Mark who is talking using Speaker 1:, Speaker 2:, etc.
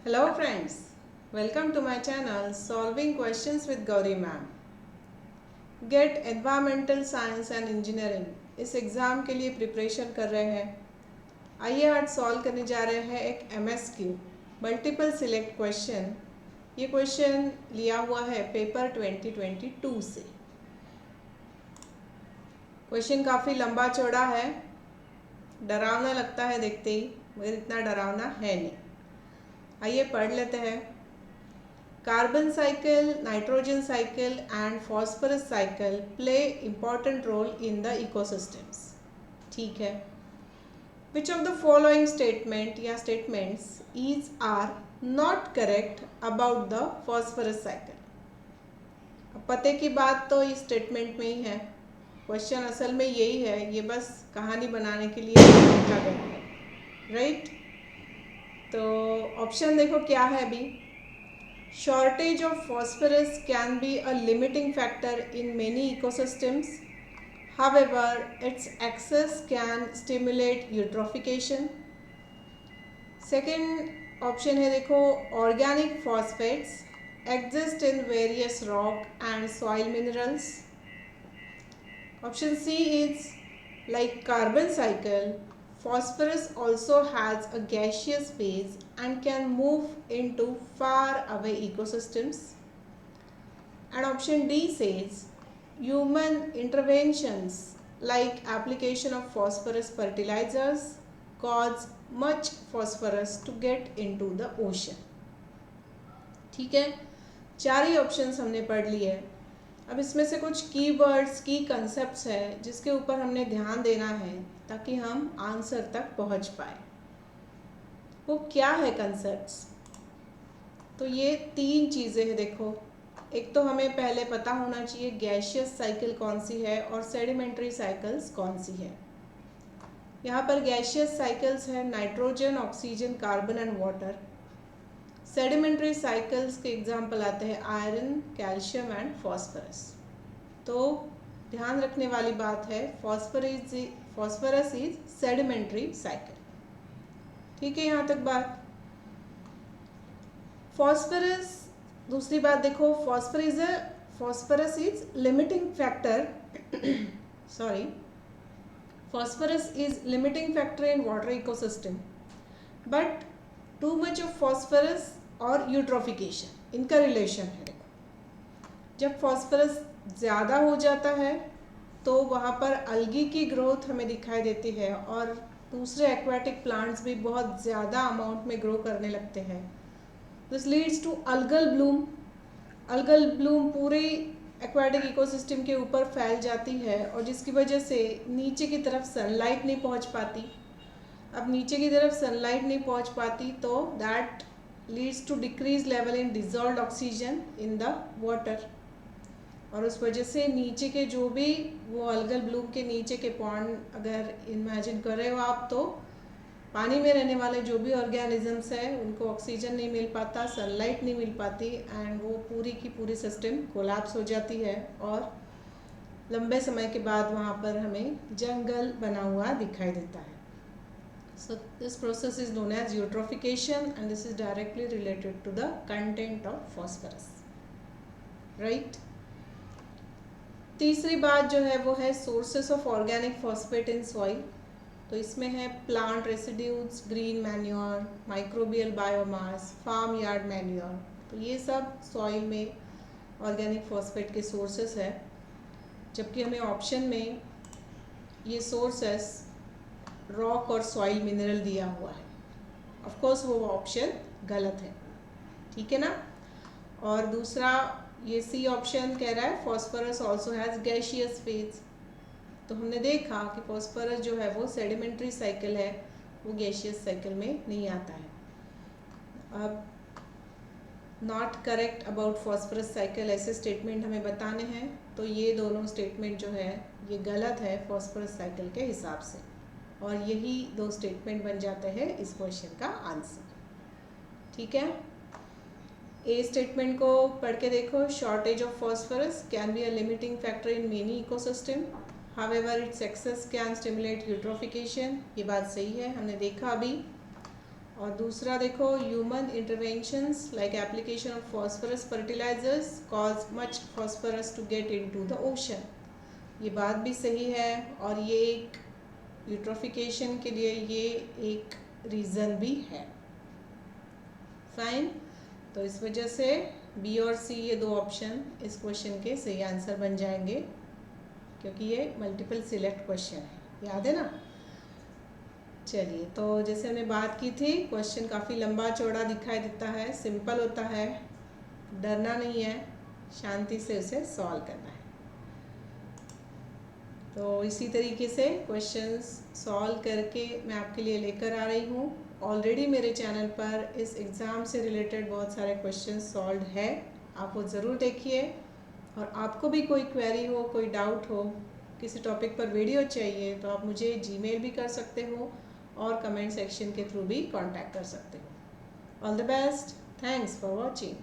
Speaker 1: Hello friends, welcome to my channel Solving Questions with Gauri Ma'am. GATE environmental science and engineering इस exam के लिए preparation कर रहे हैं। आइए आज सॉल्व करने जा रहे हैं एक MSQ मल्टीपल सिलेक्ट क्वेश्चन। ये क्वेश्चन लिया हुआ है पेपर 2022 से। क्वेश्चन काफ़ी लंबा चौड़ा है, डरावना लगता है देखते ही, मगर इतना डरावना है नहीं। आइए पढ़ लेते हैं। Carbon cycle, nitrogen cycle and phosphorus cycle play important role in the ecosystems. ठीक है। Which of the following statement या statements is are not correct about the phosphorus cycle? अब पते की बात तो इस स्टेटमेंट में ही है। क्वेश्चन असल में यही है, ये बस कहानी बनाने के लिए लिखा गया है, राइट? तो ऑप्शन देखो क्या है अभी। Shortage of phosphorus can be a limiting factor in many ecosystems. However, its excess can stimulate eutrophication. Second option है देखो, organic phosphates exist in various rock and soil minerals. Option C is like carbon cycle. Phosphorus also has a gaseous phase and can move into far away ecosystems. And option D says human interventions like application of phosphorus fertilizers cause much phosphorus to get into the ocean. ठीक है, चार ही options हमने पढ़ लिए। अब इसमें से कुछ कीवर्ड्स की कंसेप्ट्स है जिसके ऊपर हमने ध्यान देना है ताकि हम आंसर तक पहुंच पाए। वो क्या है कंसेप्ट्स? तो ये तीन चीज़ें हैं देखो। एक तो हमें पहले पता होना चाहिए गैशियस साइकिल कौन सी है और सेडिमेंट्री साइकिल्स कौन सी है। यहाँ पर गैशियस साइकिल्स है nitrogen, oxygen, carbon and water. Sedimentary cycles के एग्जाम्पल आते हैं आयरन, कैल्शियम एंड फॉस्फोरस। तो ध्यान रखने वाली बात है फॉस्फोरस इज सेडिमेंट्री साइकिल। ठीक है, यहाँ तक बात। फॉस्फोरस, दूसरी बात देखो, phosphorus is limiting factor sorry phosphorus is limiting factor in water ecosystem, but too much of phosphorus और यूट्रोफिकेशन, इनका रिलेशन है। देखो, जब फॉस्फोरस ज़्यादा हो जाता है तो वहाँ पर अलगी की ग्रोथ हमें दिखाई देती है और दूसरे एक्वाटिक प्लांट्स भी बहुत ज़्यादा अमाउंट में ग्रो करने लगते हैं। This leads to algal bloom. Algal bloom पूरे एक्वाटिक इकोसिस्टम के ऊपर फैल जाती है और जिसकी वजह से नीचे की तरफ सनलाइट नहीं पहुंच पाती। अब नीचे की तरफ सनलाइट नहीं पहुंच पाती तो that leads to decrease level in dissolved oxygen in the water, और उस वजह से नीचे के जो भी वो अल्गल ब्लूम के नीचे के पॉन्ड अगर इमेजिन कर रहे हो आप, तो पानी में रहने वाले जो भी ऑर्गेनिजम्स हैं उनको ऑक्सीजन नहीं मिल पाता, सनलाइट नहीं मिल पाती एंड वो पूरी की पूरी सिस्टम कोलैप्स हो जाती है और लंबे समय के बाद वहाँ पर हमें जंगल बना हुआ दिखाई देता है। So this process is known as eutrophication and this is directly related to the content of phosphorus, right? तीसरी बात जो है वो है sources of organic phosphate in soil. तो इसमें है plant residues, green manure, microbial biomass, farm yard manure. तो ये सब सॉइल में ऑर्गेनिक फॉस्फेट के सोर्सेस है, जबकि हमें ऑप्शन में ये सोर्सेस रॉक और सॉइल मिनरल दिया हुआ है। ऑफ कोर्स वो ऑप्शन गलत है, ठीक है ना। और दूसरा ये सी ऑप्शन कह रहा है phosphorus also has gaseous phase. तो हमने देखा कि फॉस्फोरस जो है वो सेडिमेंट्री साइकिल है, वो गैशियस साइकिल में नहीं आता है। अब not correct about phosphorus cycle ऐसे स्टेटमेंट हमें बताने हैं, तो ये दोनों स्टेटमेंट जो है ये गलत है फॉस्फोरस साइकिल के हिसाब से, और यही दो स्टेटमेंट बन जाते हैं इस क्वेश्चन का आंसर। ठीक है, ए स्टेटमेंट को पढ़ के देखो। Shortage of phosphorus can be a limiting factor in many ecosystem, however its axis can stimulate eutrophication. ये बात सही है, हमने देखा अभी। और दूसरा देखो, human interventions like application of phosphorus fertilizers cause much phosphorus to get into the ocean. ये बात भी सही है, और ये एक यूट्रोफिकेशन के लिए ये एक रीज़न भी है। फाइन, तो इस वजह से बी और सी ये दो ऑप्शन इस क्वेश्चन के सही आंसर बन जाएंगे, क्योंकि ये मल्टीपल सिलेक्ट क्वेश्चन है, याद है ना। चलिए, तो जैसे हमने बात की थी, क्वेश्चन काफ़ी लंबा चौड़ा दिखाई देता है, सिंपल होता है, डरना नहीं है, शांति से उसे सॉल्व करना है। तो इसी तरीके से क्वेश्चंस सॉल्व करके मैं आपके लिए लेकर आ रही हूँ। ऑलरेडी मेरे चैनल पर इस एग्ज़ाम से रिलेटेड बहुत सारे क्वेश्चंस सॉल्व है, आप वो ज़रूर देखिए। और आपको भी कोई क्वेरी हो, कोई डाउट हो, किसी टॉपिक पर वीडियो चाहिए, तो आप मुझे जीमेल भी कर सकते हो और कमेंट सेक्शन के थ्रू भी कांटेक्ट कर सकते हो। All the best, thanks for watching.